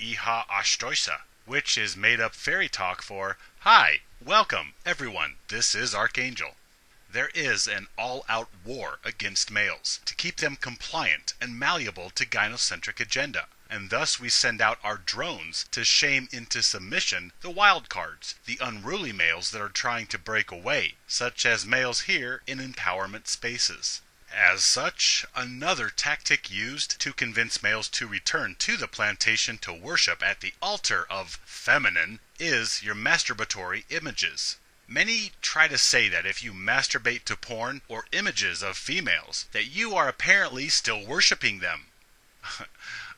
Iha Ashtoisa, which is made-up fairy talk for, "Hi, welcome, everyone, this is Archangel." There is an all-out war against males to keep them compliant and malleable to gynocentric agenda. And thus we send out our drones to shame into submission the wild cards, the unruly males that are trying to break away, such as males here in empowerment spaces. As such, another tactic used to convince males to return to the plantation to worship at the altar of feminine is your masturbatory images. Many try to say that if you masturbate to porn or images of females, that you are apparently still worshiping them.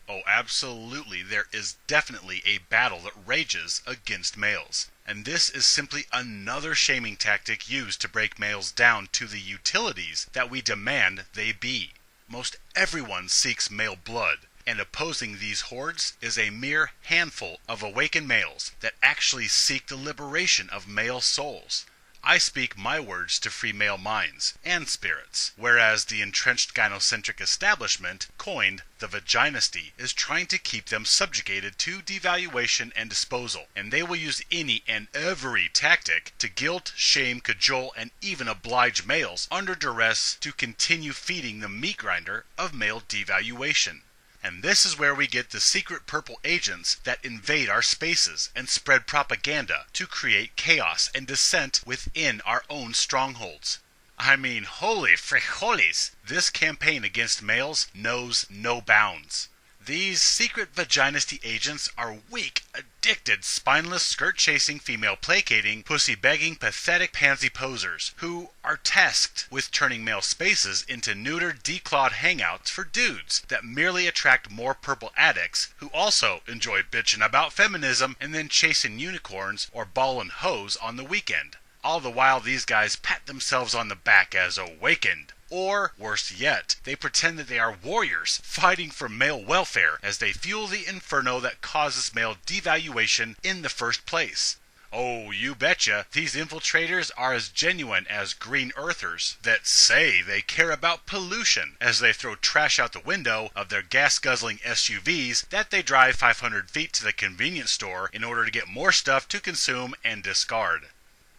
Oh, absolutely, there is definitely a battle that rages against males. And this is simply another shaming tactic used to break males down to the utilities that we demand they be. Most everyone seeks male blood, and opposing these hordes is a mere handful of awakened males that actually seek the liberation of male souls. I speak my words to free male minds and spirits, whereas the entrenched gynocentric establishment, coined the vaginisty, is trying to keep them subjugated to devaluation and disposal, and they will use any and every tactic to guilt, shame, cajole, and even oblige males under duress to continue feeding the meat grinder of male devaluation. And this is where we get the secret purple agents that invade our spaces and spread propaganda to create chaos and dissent within our own strongholds. I mean, holy frijoles, this campaign against males knows no bounds. These secret vaginisty agents are weak, addicted, spineless, skirt-chasing, female-placating, pussy-begging, pathetic pansy posers who are tasked with turning male spaces into neutered, declawed hangouts for dudes that merely attract more purple addicts who also enjoy bitching about feminism and then chasing unicorns or ballin' hoes on the weekend. All the while these guys pat themselves on the back as awakened. Or, worse yet, they pretend that they are warriors fighting for male welfare as they fuel the inferno that causes male devaluation in the first place. Oh, you betcha, these infiltrators are as genuine as green earthers that say they care about pollution as they throw trash out the window of their gas-guzzling SUVs that they drive 500 feet to the convenience store in order to get more stuff to consume and discard.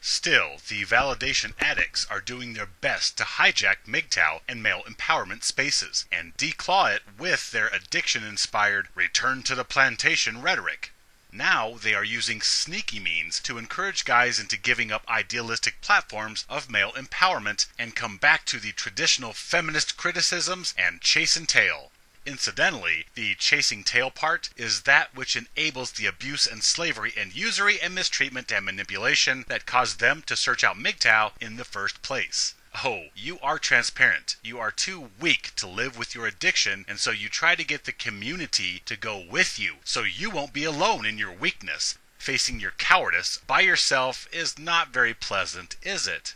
Still, the validation addicts are doing their best to hijack MGTOW and male empowerment spaces and declaw it with their addiction-inspired return to the plantation rhetoric. Now they are using sneaky means to encourage guys into giving up idealistic platforms of male empowerment and come back to the traditional feminist criticisms and chase and tail. Incidentally, the chasing tail part is that which enables the abuse and slavery and usury and mistreatment and manipulation that caused them to search out MGTOW in the first place. Oh, you are transparent. You are too weak to live with your addiction, and so you try to get the community to go with you, so you won't be alone in your weakness. Facing your cowardice by yourself is not very pleasant, is it?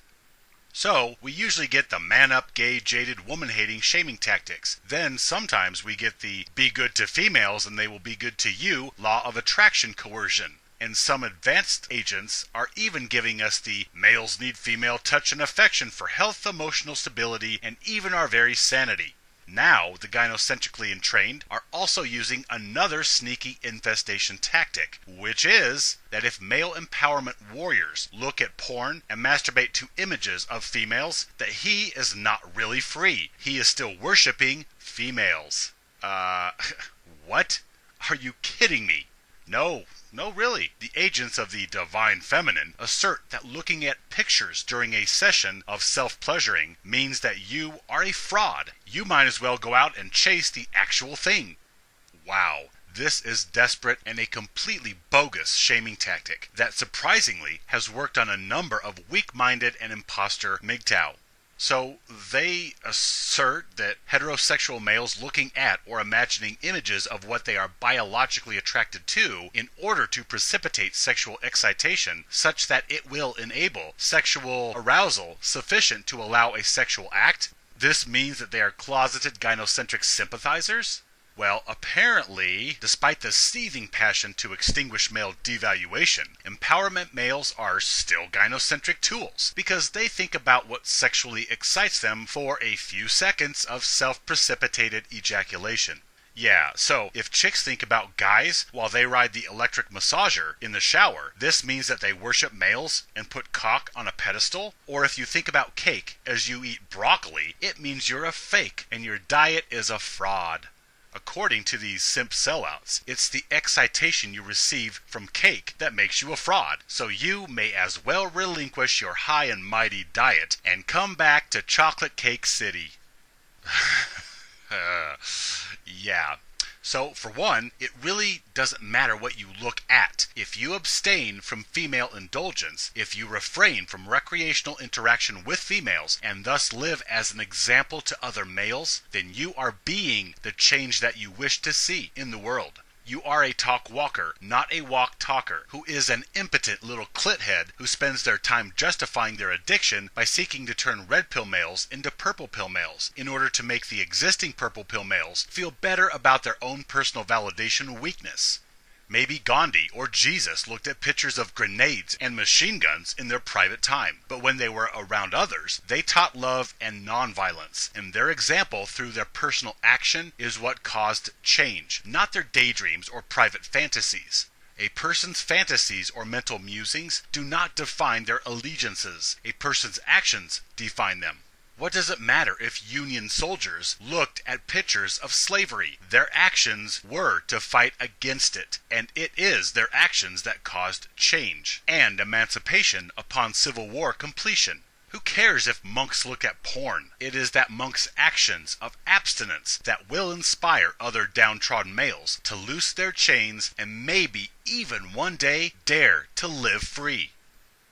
So, we usually get the man-up, gay, jaded, woman-hating shaming tactics. Then, sometimes we get the be good to females and they will be good to you law of attraction coercion. And some advanced agents are even giving us the males need female touch and affection for health, emotional stability, and even our very sanity. Now, the gynocentrically entrained are also using another sneaky infestation tactic, which is that if male empowerment warriors look at porn and masturbate to images of females, that he is not really free. He is still worshipping females. What? Are you kidding me? No, really. The agents of the divine feminine assert that looking at pictures during a session of self-pleasuring means that you are a fraud. You might as well go out and chase the actual thing. Wow, this is desperate and a completely bogus shaming tactic that surprisingly has worked on a number of weak-minded and imposter MGTOW. So they assert that heterosexual males looking at or imagining images of what they are biologically attracted to in order to precipitate sexual excitation such that it will enable sexual arousal sufficient to allow a sexual act. This means that they are closeted gynocentric sympathizers? Well, apparently, despite the seething passion to extinguish male devaluation, empowerment males are still gynocentric tools because they think about what sexually excites them for a few seconds of self-precipitated ejaculation. Yeah, so if chicks think about guys while they ride the electric massager in the shower, this means that they worship males and put cock on a pedestal? Or if you think about cake as you eat broccoli, it means you're a fake and your diet is a fraud. According to these simp sellouts, it's the excitation you receive from cake that makes you a fraud, so you may as well relinquish your high and mighty diet and come back to Chocolate Cake City. Yeah. So, for one, it really doesn't matter what you look at. If you abstain from female indulgence, if you refrain from recreational interaction with females, and thus live as an example to other males, then you are being the change that you wish to see in the world. You are a talk walker, not a walk talker, who is an impotent little clithead who spends their time justifying their addiction by seeking to turn red pill males into purple pill males in order to make the existing purple pill males feel better about their own personal validation weakness. Maybe Gandhi or Jesus looked at pictures of grenades and machine guns in their private time, but when they were around others, they taught love and nonviolence, and their example through their personal action is what caused change, not their daydreams or private fantasies. A person's fantasies or mental musings do not define their allegiances. A person's actions define them. What does it matter if Union soldiers looked at pictures of slavery? Their actions were to fight against it, and it is their actions that caused change and emancipation upon Civil War completion. Who cares if monks look at porn? It is that monks' actions of abstinence that will inspire other downtrodden males to loose their chains and maybe even one day dare to live free.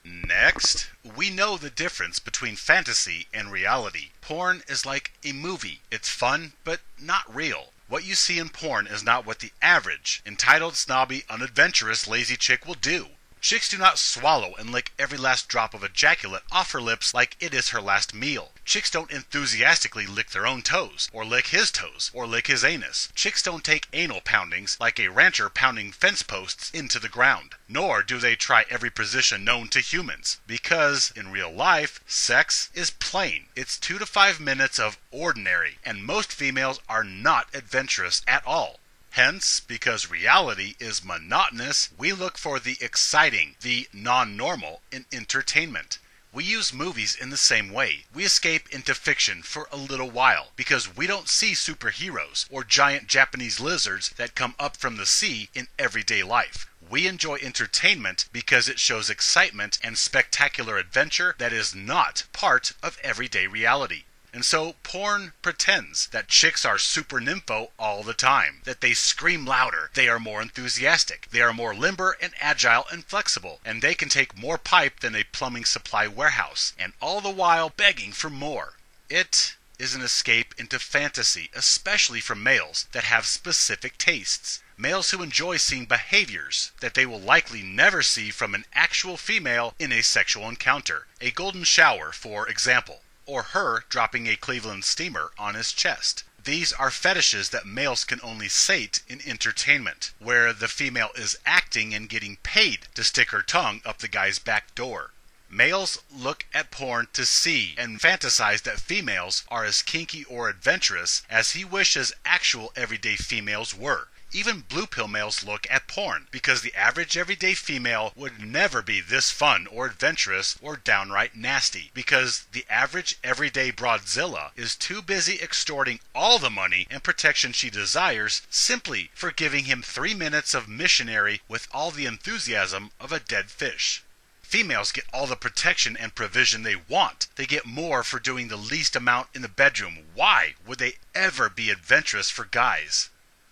Next, we know the difference between fantasy and reality. Porn is like a movie. It's fun, but not real. What you see in porn is not what the average, entitled, snobby, unadventurous, lazy chick will do. Chicks do not swallow and lick every last drop of ejaculate off her lips like it is her last meal. Chicks don't enthusiastically lick their own toes, or lick his anus. Chicks don't take anal poundings like a rancher pounding fence posts into the ground. Nor do they try every position known to humans, because, in real life, sex is plain. It's 2 to 5 minutes of ordinary, and most females are not adventurous at all. Hence, because reality is monotonous, we look for the exciting, the non-normal in entertainment. We use movies in the same way. We escape into fiction for a little while, because we don't see superheroes or giant Japanese lizards that come up from the sea in everyday life. We enjoy entertainment because it shows excitement and spectacular adventure that is not part of everyday reality. And so porn pretends that chicks are super nympho all the time, that they scream louder, they are more enthusiastic, they are more limber and agile and flexible, and they can take more pipe than a plumbing supply warehouse, and all the while begging for more. It is an escape into fantasy, especially from males that have specific tastes. Males who enjoy seeing behaviors that they will likely never see from an actual female in a sexual encounter. A golden shower, for example. Or her dropping a Cleveland steamer on his chest. These are fetishes that males can only sate in entertainment, where the female is acting and getting paid to stick her tongue up the guy's back door. Males look at porn to see and fantasize that females are as kinky or adventurous as he wishes actual everyday females were. Even blue pill males look at porn, because the average everyday female would never be this fun or adventurous or downright nasty, because the average everyday broadzilla is too busy extorting all the money and protection she desires simply for giving him 3 minutes of missionary with all the enthusiasm of a dead fish. Females get all the protection and provision they want. They get more for doing the least amount in the bedroom. Why would they ever be adventurous for guys?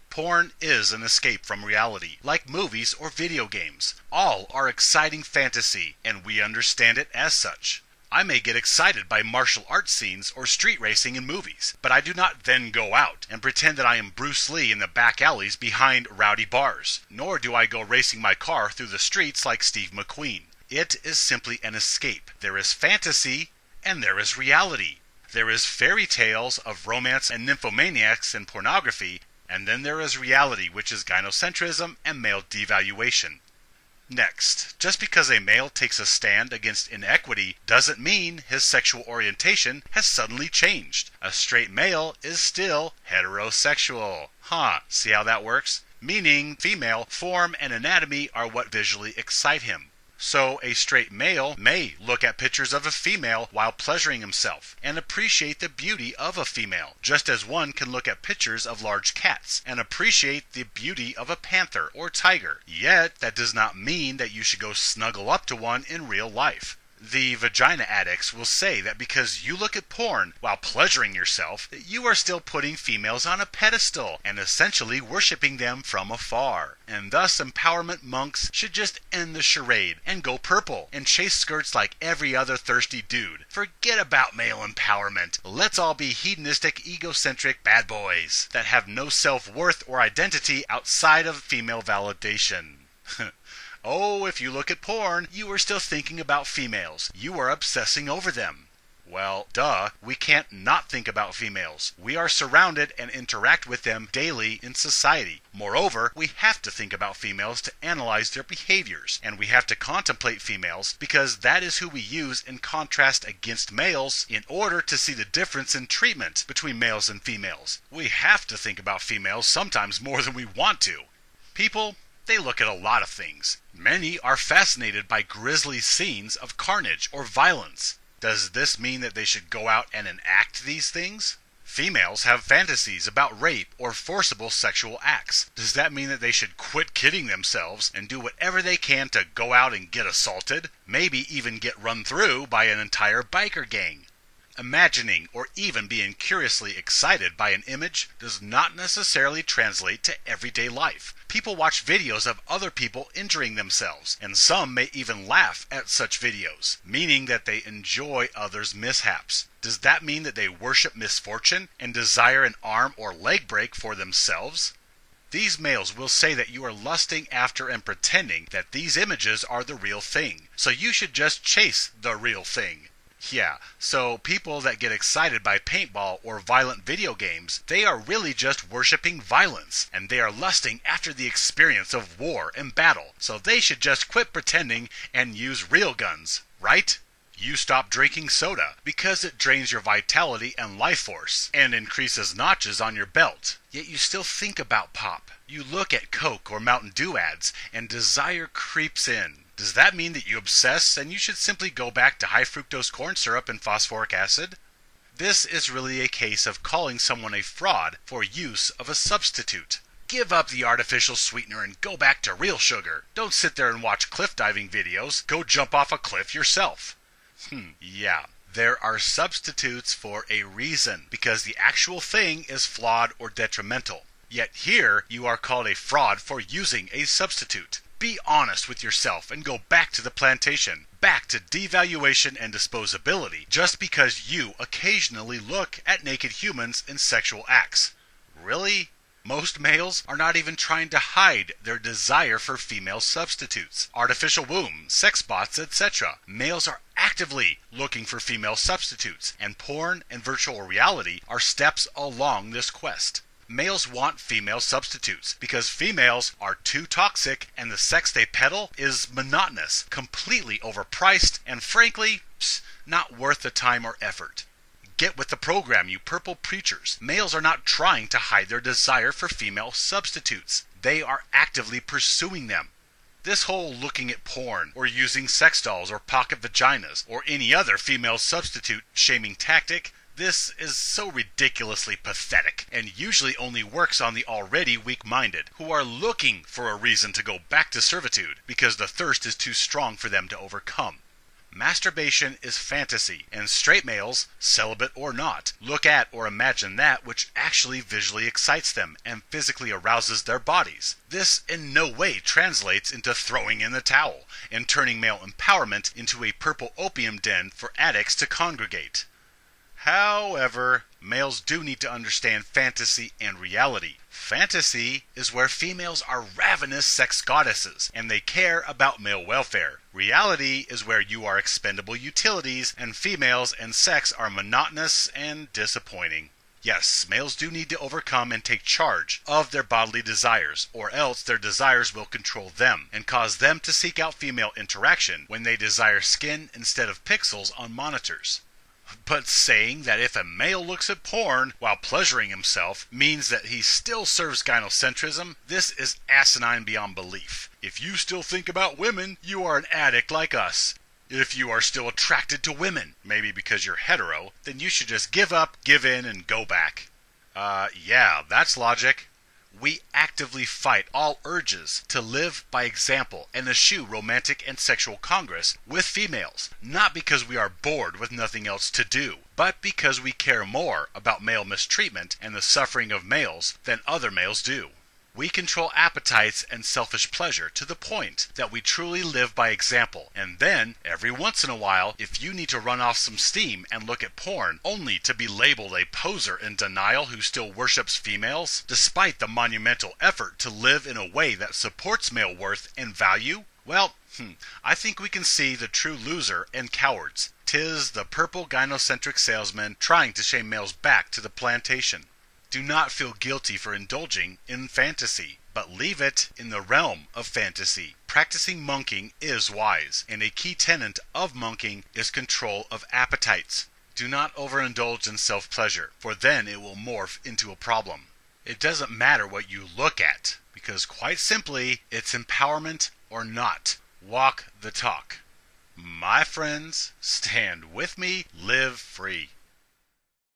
Porn is an escape from reality, like movies or video games. All are exciting fantasy, and we understand it as such. I may get excited by martial arts scenes or street racing in movies, but I do not then go out and pretend that I am Bruce Lee in the back alleys behind rowdy bars, nor do I go racing my car through the streets like Steve McQueen. It is simply an escape. There is fantasy, and there is reality. There is fairy tales of romance and nymphomaniacs and pornography, and then there is reality, which is gynocentrism and male devaluation. Next, just because a male takes a stand against inequity doesn't mean his sexual orientation has suddenly changed. A straight male is still heterosexual. See how that works? Meaning female form and anatomy are what visually excite him. So a straight male may look at pictures of a female while pleasuring himself and appreciate the beauty of a female, just as one can look at pictures of large cats and appreciate the beauty of a panther or tiger. Yet, that does not mean that you should go snuggle up to one in real life. The vagina addicts will say that because you look at porn while pleasuring yourself, you are still putting females on a pedestal and essentially worshiping them from afar. And thus empowerment monks should just end the charade and go purple and chase skirts like every other thirsty dude. Forget about male empowerment. Let's all be hedonistic, egocentric bad boys that have no self-worth or identity outside of female validation. Oh, if you look at porn, you are still thinking about females. You are obsessing over them. Well, duh, we can't not think about females. We are surrounded and interact with them daily in society. Moreover, we have to think about females to analyze their behaviors, and we have to contemplate females because that is who we use in contrast against males in order to see the difference in treatment between males and females. We have to think about females sometimes more than we want to. People, they look at a lot of things. Many are fascinated by grisly scenes of carnage or violence. Does this mean that they should go out and enact these things? Females have fantasies about rape or forcible sexual acts. Does that mean that they should quit kidding themselves and do whatever they can to go out and get assaulted? Maybe even get run through by an entire biker gang? Imagining or even being curiously excited by an image does not necessarily translate to everyday life. People watch videos of other people injuring themselves, and some may even laugh at such videos, meaning that they enjoy others' mishaps. Does that mean that they worship misfortune and desire an arm or leg break for themselves? These males will say that you are lusting after and pretending that these images are the real thing, so you should just chase the real thing. Yeah, so people that get excited by paintball or violent video games, they are really just worshiping violence, and they are lusting after the experience of war and battle, so they should just quit pretending and use real guns, right? You stop drinking soda because it drains your vitality and life force and increases notches on your belt, yet you still think about pop. You look at Coke or Mountain Dew ads and desire creeps in. Does that mean that you obsess and you should simply go back to high fructose corn syrup and phosphoric acid? This is really a case of calling someone a fraud for use of a substitute. Give up the artificial sweetener and go back to real sugar. Don't sit there and watch cliff diving videos. Go jump off a cliff yourself. Yeah. There are substitutes for a reason, because the actual thing is flawed or detrimental. Yet here you are called a fraud for using a substitute. Be honest with yourself and go back to the plantation, back to devaluation and disposability, just because you occasionally look at naked humans in sexual acts. Really? Most males are not even trying to hide their desire for female substitutes, artificial womb, sex bots, etc. Males are actively looking for female substitutes, and porn and virtual reality are steps along this quest. Males want female substitutes because females are too toxic and the sex they peddle is monotonous, completely overpriced, and frankly, not worth the time or effort. Get with the program, you purple preachers. Males are not trying to hide their desire for female substitutes. They are actively pursuing them. This whole looking at porn, or using sex dolls or pocket vaginas, or any other female substitute shaming tactic, this is so ridiculously pathetic, and usually only works on the already weak-minded, who are looking for a reason to go back to servitude, because the thirst is too strong for them to overcome. Masturbation is fantasy, and straight males, celibate or not, look at or imagine that which actually visually excites them and physically arouses their bodies. This in no way translates into throwing in the towel and turning male empowerment into a purple opium den for addicts to congregate. However, males do need to understand fantasy and reality. Fantasy is where females are ravenous sex goddesses, and they care about male welfare. Reality is where you are expendable utilities, and females and sex are monotonous and disappointing. Yes, males do need to overcome and take charge of their bodily desires, or else their desires will control them and cause them to seek out female interaction when they desire skin instead of pixels on monitors. But saying that if a male looks at porn while pleasuring himself means that he still serves gynocentrism, this is asinine beyond belief. If you still think about women, you are an addict like us. If you are still attracted to women, maybe because you're hetero, then you should just give up, give in, and go back. Yeah, that's logic. We actively fight all urges to live by example and eschew romantic and sexual congress with females, not because we are bored with nothing else to do, but because we care more about male mistreatment and the suffering of males than other males do. We control appetites and selfish pleasure to the point that we truly live by example, and then, every once in a while, if you need to run off some steam and look at porn only to be labeled a poser in denial who still worships females, despite the monumental effort to live in a way that supports male worth and value, well, I think we can see the true loser and cowards. 'Tis the purple gynocentric salesman trying to shame males back to the plantation. Do not feel guilty for indulging in fantasy, but leave it in the realm of fantasy. Practicing monking is wise, and a key tenet of monking is control of appetites. Do not overindulge in self-pleasure, for then it will morph into a problem. It doesn't matter what you look at, because quite simply, it's empowerment or not. Walk the talk. My friends, stand with me, live free.